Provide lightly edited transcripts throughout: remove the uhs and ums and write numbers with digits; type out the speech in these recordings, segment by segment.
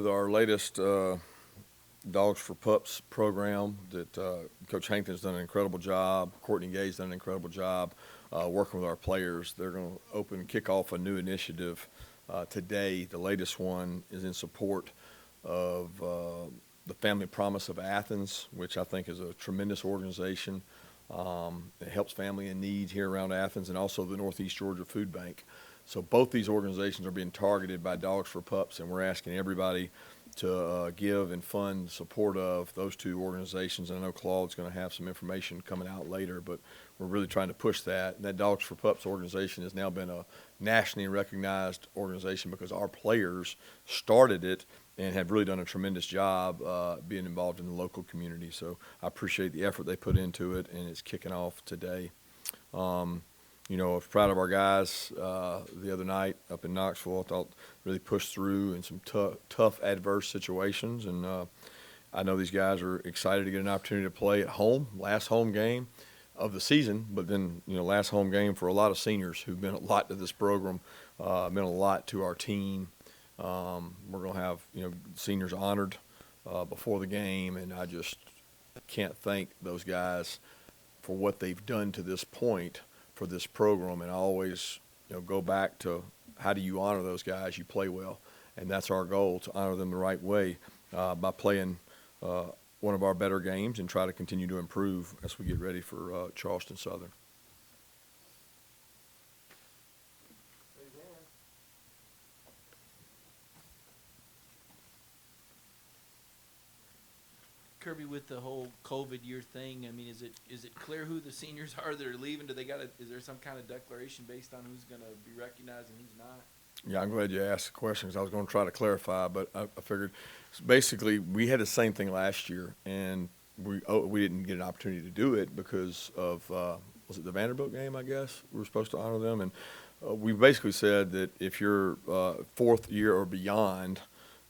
to our latest Dogs for Pups program that Coach Hankton's done an incredible job. Courtney Gay's done an incredible job working with our players. They're going to kick off a new initiative today. The latest one is in support of the Family Promise of Athens, which I think is a tremendous organization. It helps family in need here around Athens, and also the Northeast Georgia Food Bank. So both these organizations are being targeted by Dogs for Pups, and we're asking everybody to give and fund support of those two organizations. And I know Claude's going to have some information coming out later, but we're really trying to push that. And that Dogs for Pups organization has now been a nationally recognized organization because our players started it and have really done a tremendous job being involved in the local community. So I appreciate the effort they put into it, and it's kicking off today. I was proud of our guys the other night up in Knoxville. I thought really pushed through in some tough adverse situations. And I know these guys are excited to get an opportunity to play at home, last home game of the season, but then, last home game for a lot of seniors who've been a lot to this program, been a lot to our team. We're going to have, seniors honored before the game, and I just can't thank those guys for what they've done to this point for this program. And I always, go back to how do you honor those guys? You play well, and that's our goal, to honor them the right way by playing one of our better games and try to continue to improve as we get ready for Charleston Southern. Kirby, with the whole COVID year thing, I mean, is it clear who the seniors are that are leaving? Do they is there some kind of declaration based on who's going to be recognized and who's not? Yeah, I'm glad you asked the question because I was going to try to clarify, but I figured basically we had the same thing last year, and we didn't get an opportunity to do it because of was it the Vanderbilt game? I guess we were supposed to honor them, and we basically said that if you're fourth year or beyond,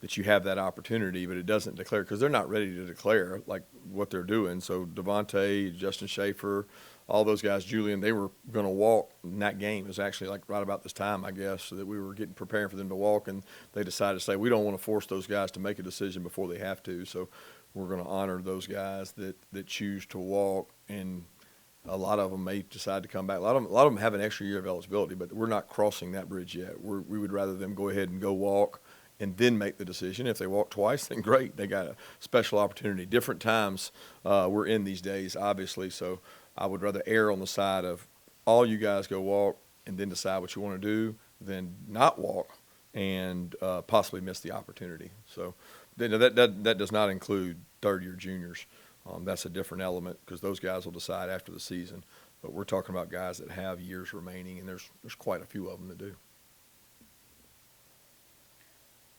that you have that opportunity, but it doesn't declare because they're not ready to declare like what they're doing. So Devontae, Justin Schaefer, all those guys, Julian, they were going to walk in that game. It was actually like right about this time, I guess, so that we were preparing for them to walk, and they decided to say, we don't want to force those guys to make a decision before they have to. So we're going to honor those guys that choose to walk, and a lot of them may decide to come back. A lot of them have an extra year of eligibility, but we're not crossing that bridge yet. We would rather them go ahead and go walk and then make the decision. If they walk twice, then great. They got a special opportunity. Different times we're in these days, obviously, so I would rather err on the side of all you guys go walk and then decide what you want to do than not walk and possibly miss the opportunity. So that does not include third-year juniors. That's a different element because those guys will decide after the season. But we're talking about guys that have years remaining, and there's quite a few of them that do.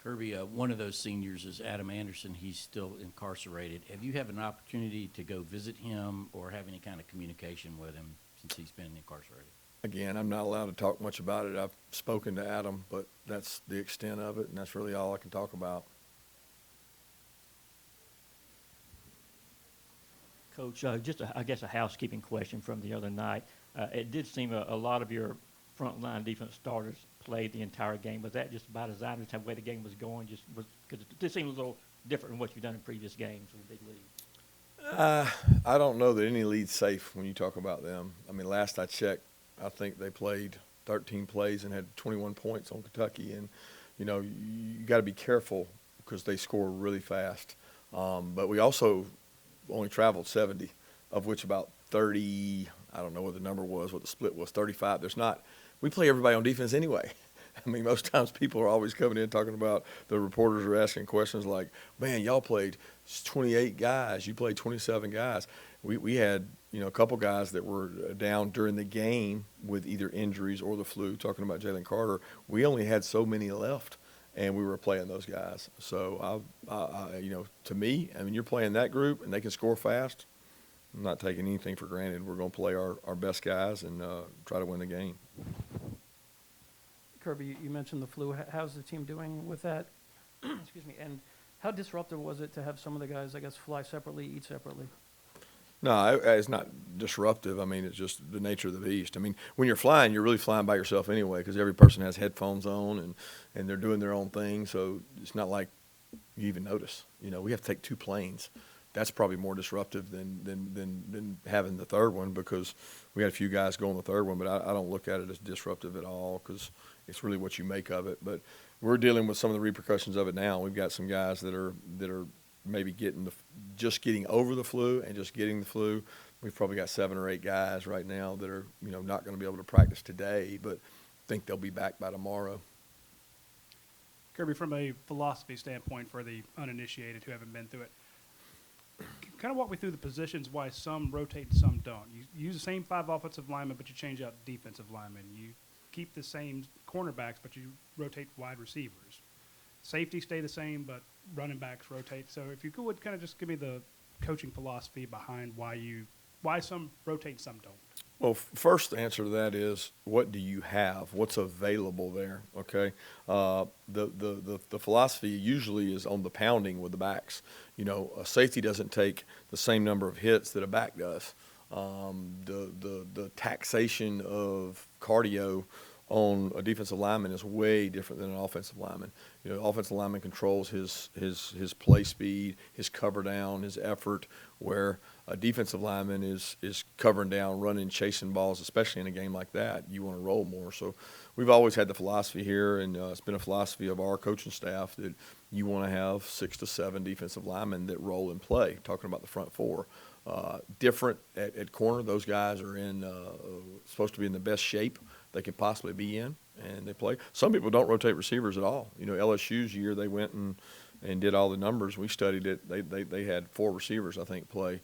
Kirby, one of those seniors is Adam Anderson. He's still incarcerated. Have you had an opportunity to go visit him or have any kind of communication with him since he's been incarcerated? Again, I'm not allowed to talk much about it. I've spoken to Adam, but that's the extent of it, and that's really all I can talk about. Coach, just I guess a housekeeping question from the other night. It did seem a lot of your frontline defense starters played the entire game. Was that just by design, just the way the game was going? Because it did seem a little different than what you've done in previous games in the big league. I don't know that any lead's safe when you talk about them. I mean, last I checked, I think they played 13 plays and had 21 points on Kentucky. And, you got to be careful because they score really fast. But we also only traveled 70, of which about 30, I don't know what the number was, what the split was, 35. We play everybody on defense anyway. I mean, most times people are always coming in talking about, the reporters are asking questions like, man, y'all played 28 guys. You played 27 guys. We had, a couple guys that were down during the game with either injuries or the flu, talking about Jalen Carter. We only had so many left, and we were playing those guys. So, to me, I mean, you're playing that group, and they can score fast. I'm not taking anything for granted. We're going to play our best guys and try to win the game. Kirby, you mentioned the flu. How's the team doing with that? Excuse me. And how disruptive was it to have some of the guys, I guess, fly separately, eat separately? No, it's not disruptive. I mean, it's just the nature of the beast. I mean, when you're flying, you're really flying by yourself anyway because every person has headphones on and they're doing their own thing. So it's not like you even notice. We have to take 2 planes. That's probably more disruptive than having the third one, because we had a few guys go on the third one, but I don't look at it as disruptive at all, because it's really what you make of it. But we're dealing with some of the repercussions of it now. We've got some guys that are maybe just getting over the flu and just getting the flu. We've probably got 7 or 8 guys right now that are not going to be able to practice today, but think they'll be back by tomorrow. Kirby, from a philosophy standpoint for the uninitiated who haven't been through it, kind of walk me through the positions, why some rotate and some don't. You use the same 5 offensive linemen, but you change out defensive linemen. You keep the same cornerbacks, but you rotate wide receivers. Safety stay the same, but running backs rotate. So if you could kind of just give me the coaching philosophy behind why some rotate and some don't. Well, first answer to that is, what do you have? What's available there? Okay, the philosophy usually is on the pounding with the backs. A safety doesn't take the same number of hits that a back does. The taxation of cardio on a defensive lineman is way different than an offensive lineman. Offensive lineman controls his play speed, his cover down, his effort, where a defensive lineman is covering down, running, chasing balls, especially in a game like that. You want to roll more. So we've always had the philosophy here, and it's been a philosophy of our coaching staff, that you want to have 6 to 7 defensive linemen that roll and play, talking about the front 4. Different at corner. Those guys are supposed to be in the best shape they can possibly be in, and they play. Some people don't rotate receivers at all. LSU's year, they went and did all the numbers. We studied it. They had 4 receivers, I think, play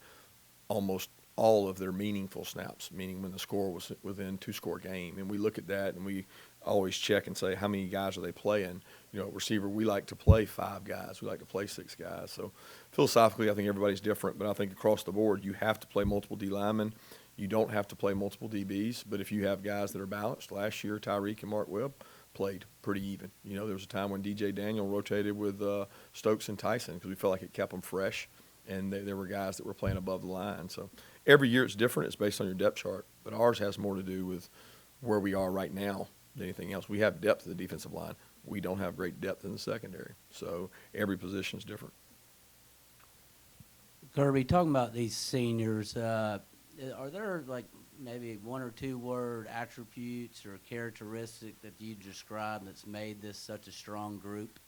almost all of their meaningful snaps, meaning when the score was within 2-score game. And we look at that, and we always check and say, how many guys are they playing? Receiver, we like to play 5 guys. We like to play 6 guys. So philosophically, I think everybody's different, but I think across the board, you have to play multiple D linemen. You don't have to play multiple DBs, but if you have guys that are balanced, last year Tyreek and Mark Webb played pretty even. There was a time when DJ Daniel rotated with Stokes and Tyson, because we felt like it kept them fresh, and there were guys that were playing above the line. So every year it's different. It's based on your depth chart, but ours has more to do with where we are right now than anything else. We have depth in the defensive line. We don't have great depth in the secondary. So every position is different. Kirby, talking about these seniors, are there maybe 1 or 2 word attributes or characteristic that you describe that's made this such a strong group?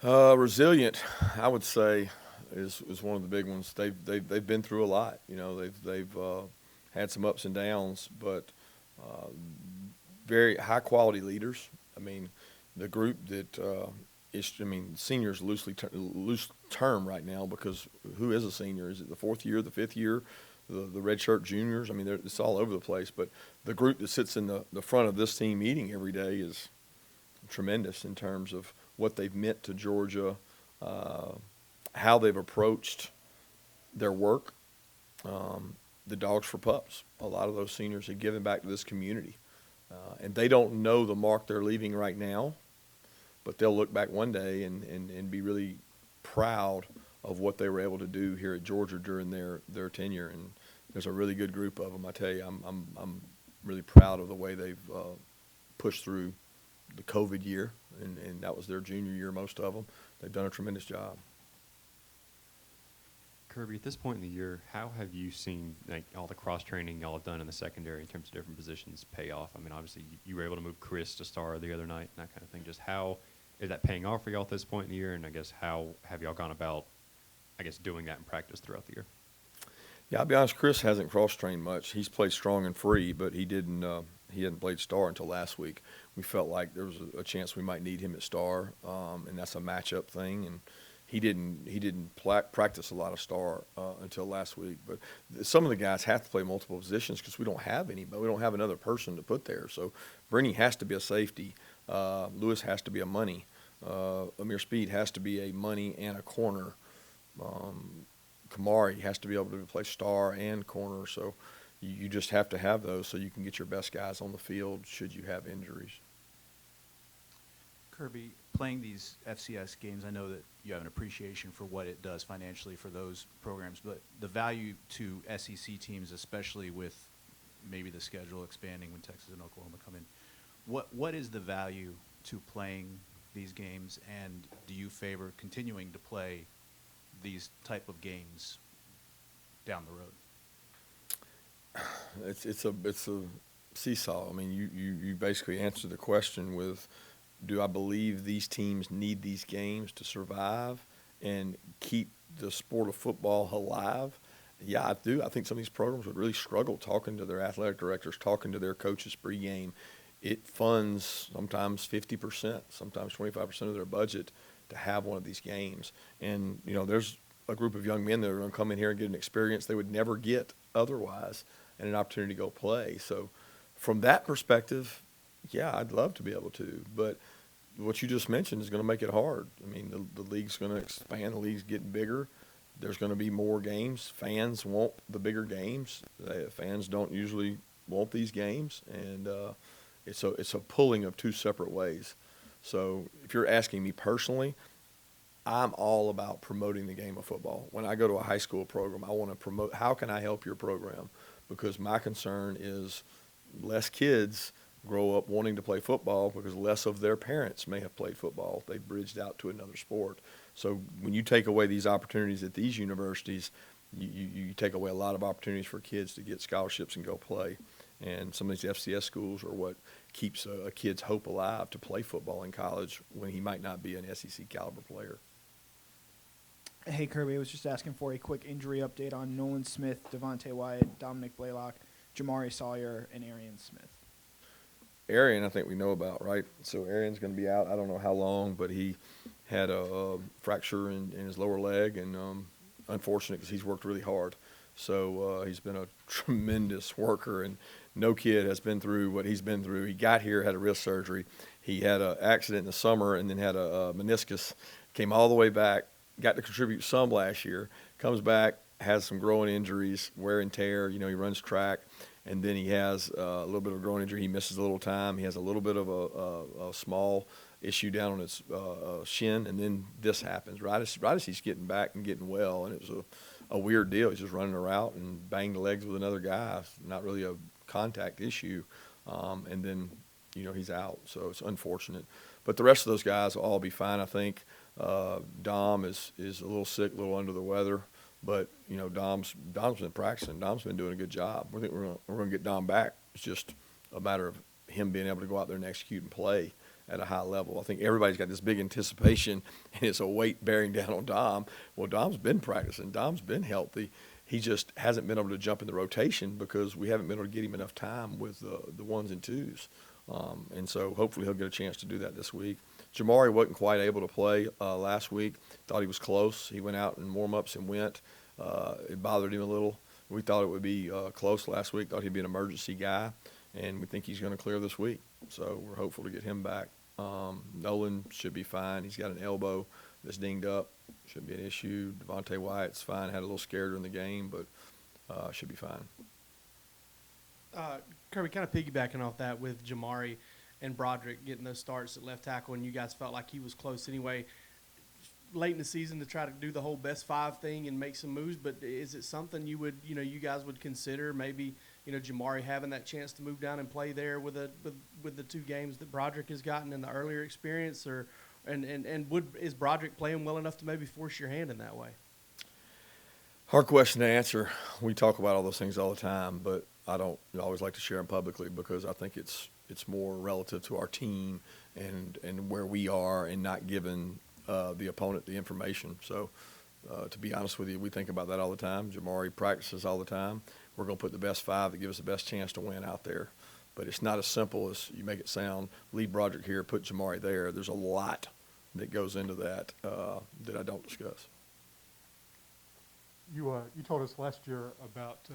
Resilient, I would say, is one of the big ones. They've been through a lot. They've had some ups and downs, but very high quality leaders. The group that seniors loose term right now, because who is a senior? Is it the 4th year, the 5th year, the redshirt juniors? It's all over the place. But the group that sits in the front of this team meeting every day is tremendous in terms of what they've meant to Georgia, how they've approached their work. The Dawgs for Pups, a lot of those seniors have given back to this community. And they don't know the mark they're leaving right now, but they'll look back one day and be really proud of what they were able to do here at Georgia during their tenure. And there's a really good group of them. I tell you, I'm really proud of the way they've pushed through the COVID year, and that was their junior year, most of them. They've done a tremendous job. Kirby, at this point in the year, how have you seen all the cross-training y'all have done in the secondary in terms of different positions pay off? Obviously, you were able to move Chris to star the other night and that kind of thing. Just how is that paying off for y'all at this point in the year? And I guess how have y'all gone about, doing that in practice throughout the year? Yeah, I'll be honest, Chris hasn't cross-trained much. He's played strong and free, but he hadn't played star until last week. We felt like there was a chance we might need him at star, and that's a matchup thing. And he didn't practice a lot of star until last week. But some of the guys have to play multiple positions because we don't have anybody. We don't have another person to put there. So Brenny has to be a safety. Lewis has to be a money. Amir Speed has to be a money and a corner. Kamari has to be able to play star and corner. So you just have to have those so you can get your best guys on the field should you have injuries. Kirby, playing these FCS games, I know that you have an appreciation for what it does financially for those programs, but the value to SEC teams, especially with maybe the schedule expanding when Texas and Oklahoma come in, what is the value to playing these games, and do you favor continuing to play these type of games down the road? It's a seesaw. I mean, you basically answered the question with, do I believe these teams need these games to survive and keep the sport of football alive? Yeah, I do. I think some of these programs would really struggle talking to their athletic directors, talking to their coaches pregame. It funds sometimes 50%, sometimes 25% of their budget to have one of these games. And, there's a group of young men that are going to come in here and get an experience they would never get otherwise and an opportunity to go play. So from that perspective, yeah, I'd love to be able to. But what you just mentioned is going to make it hard. I mean, the league's going to expand. The league's getting bigger. There's going to be more games. Fans want the bigger games. Fans don't usually want these games. And it's a pulling of two separate ways. So if you're asking me personally, I'm all about promoting the game of football. When I go to a high school program, I want to promote, how can I help your program? Because my concern is less kids grow up wanting to play football because less of their parents may have played football. They've bridged out to another sport. So when you take away these opportunities at these universities, you take away a lot of opportunities for kids to get scholarships and go play. And some of these FCS schools are what keeps a kid's hope alive to play football in college when he might not be an SEC caliber player. Hey, Kirby, I was just asking for a quick injury update on Nolan Smith, Devontae Wyatt, Dominic Blaylock, Jamari Sawyer, and Arian Smith. Arian, I think we know about, right? So Arian's going to be out. I don't know how long, but he had a fracture in his lower leg, and unfortunate because he's worked really hard. So he's been a tremendous worker, and no kid has been through what he's been through. He got here, had a wrist surgery. He had an accident in the summer and then had a meniscus, came all the way back, got to contribute some last year, comes back, has some growing injuries, wear and tear. He runs track, and then he has a little bit of a growing injury. He misses a little time. He has a little bit of a small issue down on his shin, and then this happens right as he's getting back and getting well, and it was a weird deal. He's just running a route and banged legs with another guy. Not really a contact issue, and then he's out. So it's unfortunate. But the rest of those guys will all be fine, I think. Dom is a little sick, a little under the weather, but Dom's been practicing. Dom's been doing a good job. I think we're going to get Dom back. It's just a matter of him being able to go out there and execute and play at a high level. I think everybody's got this big anticipation, and it's a weight bearing down on Dom. Well, Dom's been practicing. Dom's been healthy. He just hasn't been able to jump in the rotation because we haven't been able to get him enough time with the ones and twos. And so hopefully he'll get a chance to do that this week. Jamari wasn't quite able to play last week. Thought he was close. He went out in warm-ups and went. It bothered him a little. We thought it would be close last week. Thought he'd be an emergency guy, and we think he's going to clear this week. So we're hopeful to get him back. Nolan should be fine. He's got an elbow that's dinged up. Shouldn't be an issue. Devontae Wyatt's fine. Had a little scared in the game, but should be fine. Kirby, kind of piggybacking off that with Jamari and Broderick getting those starts at left tackle, and you guys felt like he was close anyway. Late in the season to try to do the whole best five thing and make some moves, but is it something you would, you guys would consider maybe, Jamari having that chance to move down and play there with the two games that Broderick has gotten in the earlier experience, or is Broderick playing well enough to maybe force your hand in that way? Hard question to answer. We talk about all those things all the time, but I don't always like to share them publicly because I think it's more relative to our team and where we are and not giving the opponent the information. So to be honest with you, we think about that all the time. Jamari practices all the time. We're going to put the best five that give us the best chance to win out there. But it's not as simple as you make it sound. Leave Broderick here, put Jamari there. There's a lot that goes into that that I don't discuss. You told us last year about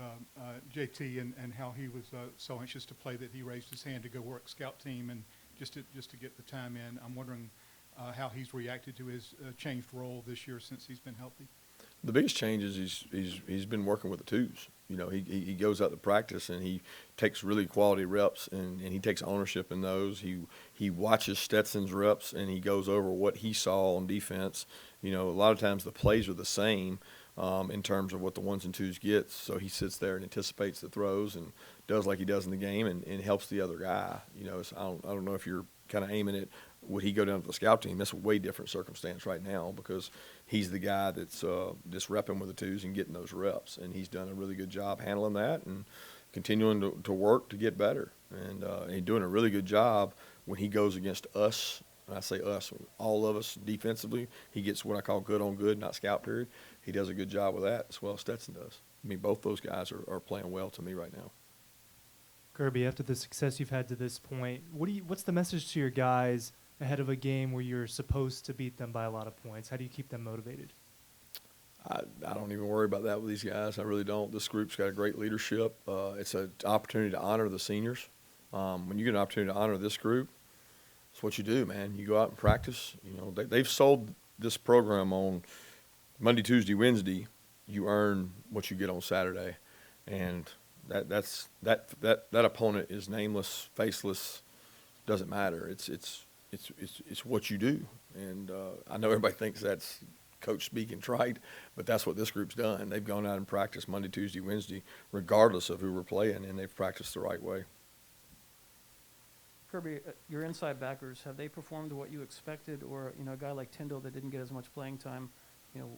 JT and how he was so anxious to play that he raised his hand to go work scout team and just to get the time in. I'm wondering how he's reacted to his changed role this year since he's been healthy. The biggest change is he's been working with the twos. He goes out to practice and he takes really quality reps and he takes ownership in those. He watches Stetson's reps and he goes over what he saw on defense. A lot of times the plays are the same in terms of what the ones and twos get. So he sits there and anticipates the throws and does like he does in the game and helps the other guy. So I don't know if you're kind of aiming at would he go down to the scout team? That's a way different circumstance right now because he's the guy that's just repping with the twos and getting those reps, and he's done a really good job handling that and continuing to work to get better. And he's doing a really good job when he goes against us. And I say us, all of us defensively. He gets what I call good on good, not scout period. He does a good job with that as well as Stetson does. I mean, both those guys are playing well to me right now. Kirby, after the success you've had to this point, what's the message to your guys ahead of a game where you're supposed to beat them by a lot of points? How do you keep them motivated? I don't even worry about that with these guys. I really don't. This group's got a great leadership. It's an opportunity to honor the seniors. When you get an opportunity to honor this group, it's what you do, man. You go out and practice. You know, they've sold this program on Monday, Tuesday, Wednesday. You earn what you get on Saturday, and that opponent is nameless, faceless, doesn't matter. It's what you do, and I know everybody thinks that's coach speaking trite, but that's what this group's done. They've gone out and practiced Monday, Tuesday, Wednesday, regardless of who we're playing, and they've practiced the right way. Kirby, your inside backers, have they performed what you expected, or a guy like Tyndall that didn't get as much playing time?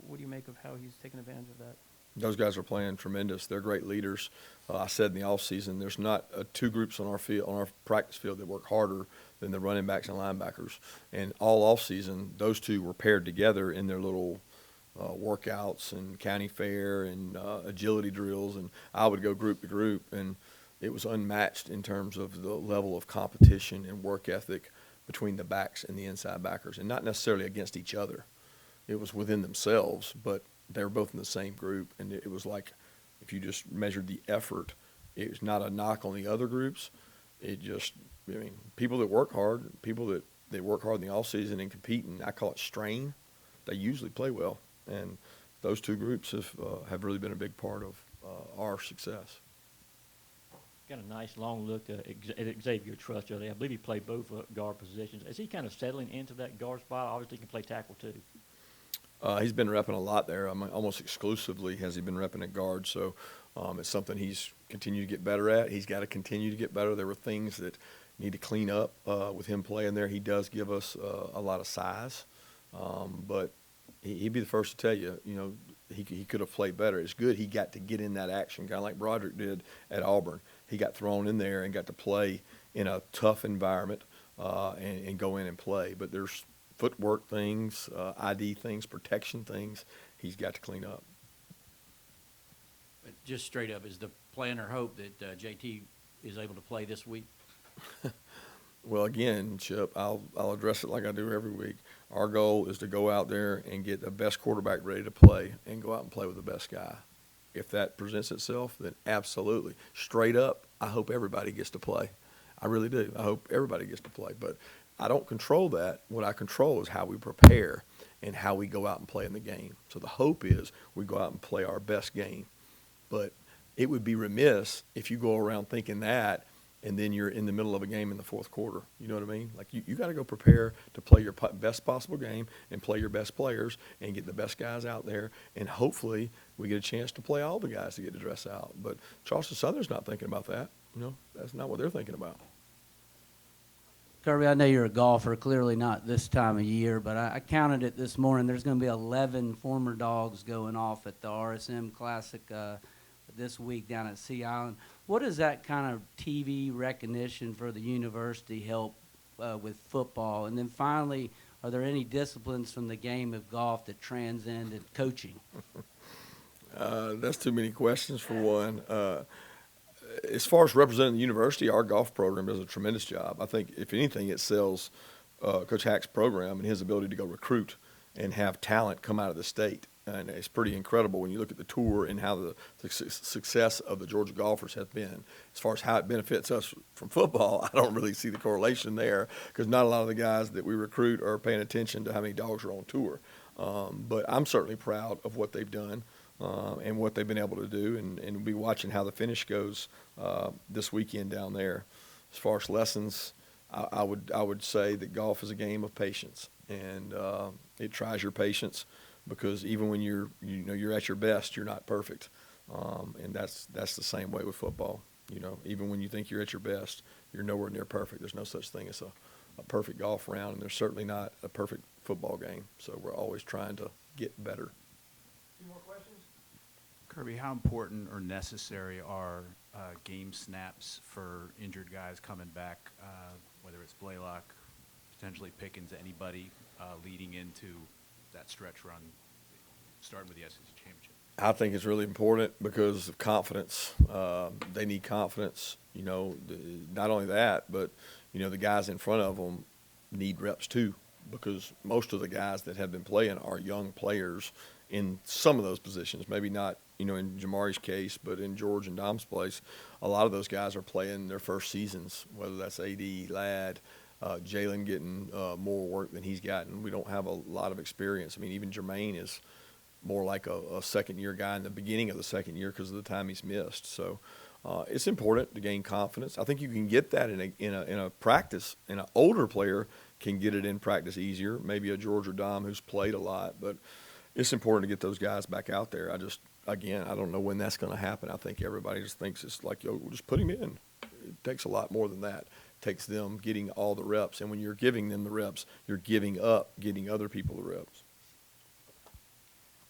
What do you make of how he's taken advantage of that? Those guys are playing tremendous. They're great leaders. I said in the offseason, there's not two groups on our field, on our practice field, that work harder than the running backs and linebackers. And all offseason, those two were paired together in their little workouts and county fair and agility drills. And I would go group to group, and it was unmatched in terms of the level of competition and work ethic between the backs and the inside backers, and not necessarily against each other. It was within themselves, but they were both in the same group, and it was like if you just measured the effort, it was not a knock on the other groups. It just, people that work hard, people that work hard in the offseason and compete, and I call it strain, they usually play well. And those two groups have really been a big part of our success. Got a nice long look at Xavier Truss today. I believe he played both guard positions. Is he kind of settling into that guard spot? Obviously, he can play tackle too. He's been repping a lot there. Almost exclusively has he been repping at guard. So it's something he's continued to get better at. He's got to continue to get better. There were things that need to clean up with him playing there. He does give us a lot of size, but he'd be the first to tell you, he could have played better. It's good he got to get in that action, kind of like Broderick did at Auburn. He got thrown in there and got to play in a tough environment and go in and play. But there's footwork things, ID things, protection things he's got to clean up. But just straight up, is the plan or hope that JT is able to play this week? Well, again, Chip, I'll address it like I do every week. Our goal is to go out there and get the best quarterback ready to play and go out and play with the best guy. If that presents itself, then absolutely. Straight up, I hope everybody gets to play. I really do. I hope everybody gets to play. But I don't control that. What I control is how we prepare and how we go out and play in the game. So the hope is we go out and play our best game. But it would be remiss if you go around thinking that and then you're in the middle of a game in the fourth quarter. You know what I mean? Like you got to go prepare to play your best possible game and play your best players and get the best guys out there. And hopefully we get a chance to play all the guys to get to dress out. But Charleston Southern's not thinking about that. That's not what they're thinking about. Kirby, I know you're a golfer, clearly not this time of year, but I counted it this morning. There's going to be 11 former Dogs going off at the RSM Classic this week down at Sea Island. What does that kind of TV recognition for the university help with football? And then finally, are there any disciplines from the game of golf that transcended coaching? That's too many questions for one. As far as representing the university, our golf program does a tremendous job. I think, if anything, it sells Coach Hack's program and his ability to go recruit and have talent come out of the state. And it's pretty incredible when you look at the tour and how the success of the Georgia golfers has been. As far as how it benefits us from football, I don't really see the correlation there because not a lot of the guys that we recruit are paying attention to how many Dogs are on tour. But I'm certainly proud of what they've done and what they've been able to do, and we'll be watching how the finish goes this weekend down there. As far as lessons, I would say that golf is a game of patience, and it tries your patience. Because even when you're at your best, you're not perfect, and that's the same way with football. Even when you think you're at your best, you're nowhere near perfect. There's no such thing as a perfect golf round, and there's certainly not a perfect football game. So we're always trying to get better. Kirby, how important or necessary are game snaps for injured guys coming back, whether it's Blaylock, potentially Pickens, anybody leading into that stretch run, starting with the SEC Championship? I think it's really important because of confidence. They need confidence. You know, not only that, but, you know, the guys in front of them need reps too, because most of the guys that have been playing are young players in some of those positions. Maybe not, you know, in Jamari's case, but in George and Dom's place, a lot of those guys are playing their first seasons, whether that's AD, Ladd, Jalen getting more work than he's gotten. We don't have a lot of experience. I mean, even Jermaine is more like a second-year guy in the beginning of the second year because of the time he's missed. So it's important to gain confidence. I think you can get that in a practice, and an older player can get it in practice easier, maybe a George or Dom who's played a lot. But it's important to get those guys back out there. I don't know when that's going to happen. I think everybody just thinks it's like, yo, we'll just put him in. It takes a lot more than that. It takes them getting all the reps. And when you're giving them the reps, you're giving up getting other people the reps.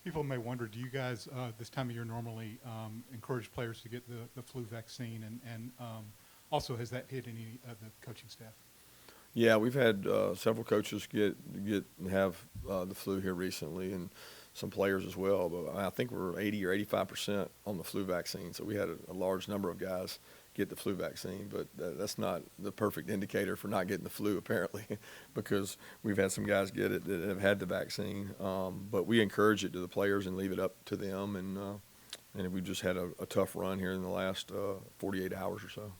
People may wonder, do you guys this time of year normally encourage players to get the flu vaccine? And also, has that hit any of the coaching staff? Yeah, we've had several coaches have the flu here recently, and some players as well. But I think we're 80 or 85% on the flu vaccine. So we had a large number of guys get the flu vaccine, but that's not the perfect indicator for not getting the flu, apparently, because we've had some guys get it that have had the vaccine. But we encourage it to the players and leave it up to them. And we've just had a tough run here in the last 48 hours or so.